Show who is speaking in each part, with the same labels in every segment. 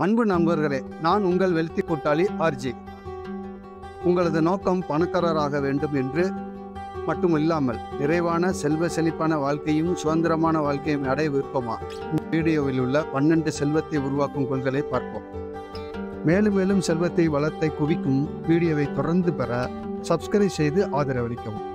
Speaker 1: அன்பு நண்பர்களே, நான் உங்கள் வெல்தி கூட்டாளி ஆர்ஜி. உங்களது நோக்கம் பணக்காரராக வேண்டும் என்று மட்டுமில்லாமல் நிறைவான செல்வ செழிப்பான வாழ்க்கையும் சுதந்திரமான வாழ்க்கையும் அடைய விருப்பமா? வீடியோவில் உள்ள 12 செல்வத்தை உருவாக்கும் கொள்கைகளை பார்ப்போம். மேலும் மேலும் செல்வத்தை வளத்தை குவிக்கும் வீடியோவை தொடர்ந்து பெற சப்ஸ்கிரைப் செய்து ஆதரவளிக்கவும்.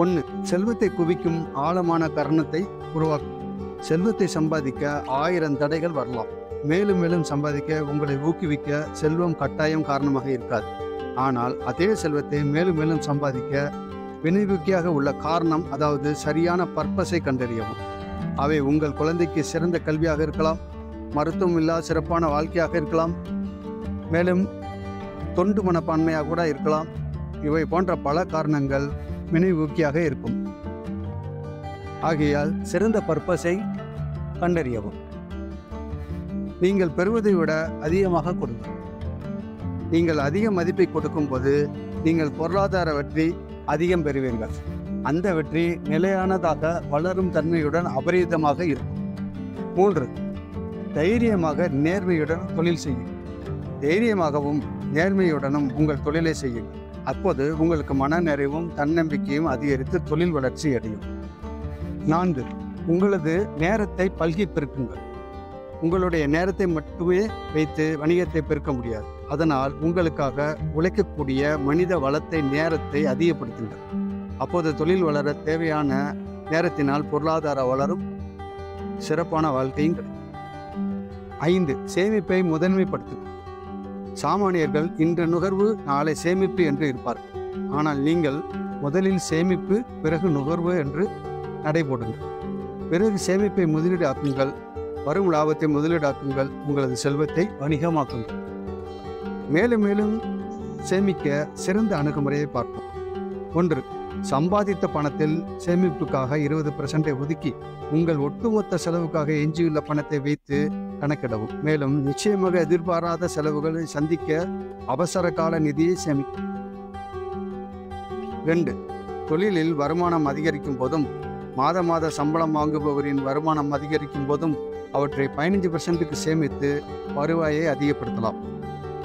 Speaker 1: 1. செல்வத்தை குவிக்கும் ஆழமான காரணத்தை உருவாக்கும். செல்வத்தை சம்பாதிக்க 1000 தடைகள் வரலாம். மேலும் மேலும் சம்பாதிக்க உங்களை ஊக்குவிக்க செல்வம் கட்டாயம் காரணமாக இருக்காது. ஆனால் அதே செல்வத்தை மேலும் மேலும் சம்பாதிக்க வினைவுக்கியாக உள்ள காரணம், அதாவது சரியான பர்பஸை கண்டறியவும். அவை உங்கள் குழந்தைக்கு சிறந்த கல்வியாக இருக்கலாம், மருத்துவம் இல்லாத சிறப்பான வாழ்க்கையாக இருக்கலாம், மேலும் தொண்டு மனப்பான்மையாக கூட இருக்கலாம். இவை போன்ற பல காரணங்கள் வினைவூக்கியாக இருக்கும். ஆகையால் சிறந்த பர்பஸை கண்டறியவும். நீங்கள் பெறுவதை விட அதிகமாக கொடுங்கள். நீங்கள் அதிக மதிப்பை கொடுக்கும் போது நீங்கள் பொருளாதார வெற்றி அதிகம் பெறுவீர்கள். அந்த வெற்றி நிலையானதாக வளரும் தன்மையுடன் அபரிதமாக இருக்கும். 3. தைரியமாக நேர்மையுடன் தொழில் செய்யும். தைரியமாகவும் நேர்மையுடனும் உங்கள் தொழிலை செய்யுங்கள். அப்போது உங்களுக்கு மன நிறைவும் தன்னம்பிக்கையும் அதிகரித்து தொழில் வளர்ச்சி அடையும். 4. உங்களது நேரத்தை பல்கி பெருக்குங்கள். உங்களுடைய நேரத்தை மட்டுமே வைத்து வணிகத்தை பெருக்க முடியாது. அதனால் உங்களுக்காக உழைக்கக்கூடிய மனித வளத்தை நேரத்தை அதிகப்படுத்துங்கள். அப்போது தொழில் வளர தேவையான நேரத்தினால் பொருளாதார வளரும், சிறப்பான வாழ்க்கையும் கிடைக்கும். 5. சேமிப்பை முதன்மைப்படுத்தும். சாமானியர்கள் இன்று நுகர்வு நாளை சேமிப்பு என்று இருப்பார்கள். ஆனால் நீங்கள் முதலில் சேமிப்பு பிறகு நுகர்வு என்று நடைபோடுங்கள். பிறகு சேமிப்பை முதலீடு ஆக்குங்கள். வரும் லாபத்தை முதலீடாக்குங்கள். உங்களது செல்வத்தை வணிகமாக்குங்கள். மேலும் மேலும் சேமிக்க சிறந்த அணுகுமுறையை பார்ப்போம். 1. சம்பாதித்த பணத்தில் சேமிப்புக்காக 20% ஒதுக்கி உங்கள் ஒட்டுமொத்த செலவுக்காக எஞ்சியுள்ள பணத்தை வைத்து கணக்கிடவும். மேலும் நிச்சயமாக எதிர்பாராத செலவுகளை சந்திக்க அவசர கால நிதியை சேமிக்கும். 2. தொழிலில் வருமானம் அதிகரிக்கும் போதும் மாத சம்பளம் வாங்குபவரின் வருமானம் அதிகரிக்கும் போதும் அவற்றை 15%க்கு சேமித்து வருவாயை அதிகப்படுத்தலாம்.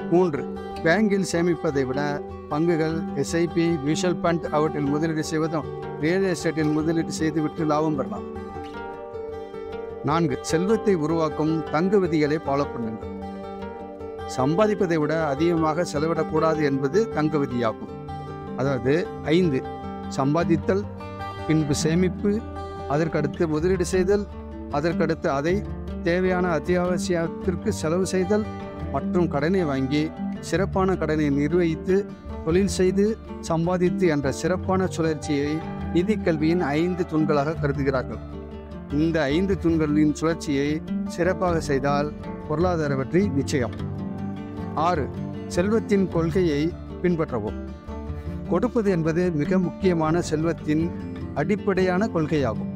Speaker 1: 3. பேங்கில் சேமிப்பதை விட பங்குகள், எஸ்ஐபி, மியூச்சுவல் ஃபண்ட் அவற்றில் முதலீடு செய்வதும் ரியல் எஸ்டேட்டில் முதலீடு செய்துவிட்டு லாபம் பெறலாம். 4. செல்வத்தை உருவாக்கும் தங்க விதிகளை ஃபாலோ பண்ணுங்கள். சம்பாதிப்பதை விட அதிகமாக செலவிடக்கூடாது என்பது தங்க விதியாகும். அதாவது 5. சம்பாதித்தல், பின்பு சேமிப்பு, அதற்கடுத்து முதலீடு செய்தல், அதற்கடுத்து அதை தேவையான அத்தியாவசியத்திற்கு செலவு செய்தல் மற்றும் கடனை வாங்கி சிறப்பான கடனை நிர்வகித்து தொழில் செய்து சம்பாதித்து என்ற சிறப்பான சுழற்சியை நிதி கல்வியின் 5 தூண்களாக கருதுகிறார்கள். இந்த 5 தூண்களின் சுழற்சியை சிறப்பாக செய்தால் பொருளாதார வெற்றி நிச்சயம். 6. செல்வத்தின் கொள்கையை பின்பற்றவும். கொடுப்பது என்பது மிக முக்கியமான செல்வத்தின் அடிப்படையான கொள்கையாகும்.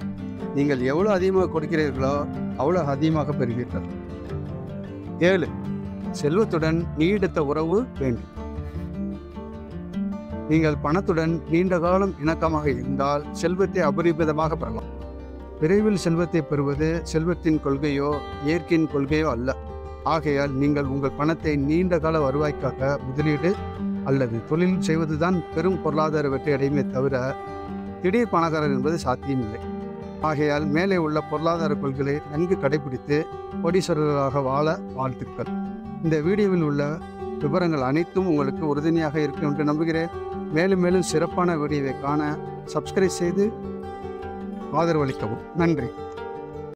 Speaker 1: நீங்கள் எவ்வளவு அதிகமாக கொடுக்கிறீர்களோ அவ்வளவு அதிகமாக பெறுவீர்கள். 7. செல்வத்துடன் நீடித்த உறவு வேண்டும். நீங்கள் பணத்துடன் நீண்ட காலம் இணக்கமாக இருந்தால் செல்வத்தை அபரிமிதமாக பெறலாம். விரைவில் செல்வத்தை பெறுவது செல்வத்தின் கொள்கையோ இயற்கையின் கொள்கையோ அல்ல. ஆகையால் நீங்கள் உங்கள் பணத்தை நீண்ட கால வருவாய்க்காக முதலீடு அல்லது தொழில் செய்வதுதான் பெரும் பொருளாதார வெற்றி அடையுமே தவிர திடீர் பணக்காரர் என்பது சாத்தியமில்லை. ஆகையால் மேலே உள்ள பொருளாதார கொள்கைகளை நன்கு கடைபிடித்து கோடீஸ்வரர்களாக வாழ வாழ்த்துக்கள். இந்த வீடியோவில் உள்ள விவரங்கள் அனைத்தும் உங்களுக்கு உறுதுணையாக இருக்கும் என்று நம்புகிறேன். மேலும் மேலும் சிறப்பான வீடியோவை காண சப்ஸ்கிரைப் செய்து ஆதரவளிக்கவும். நன்றி.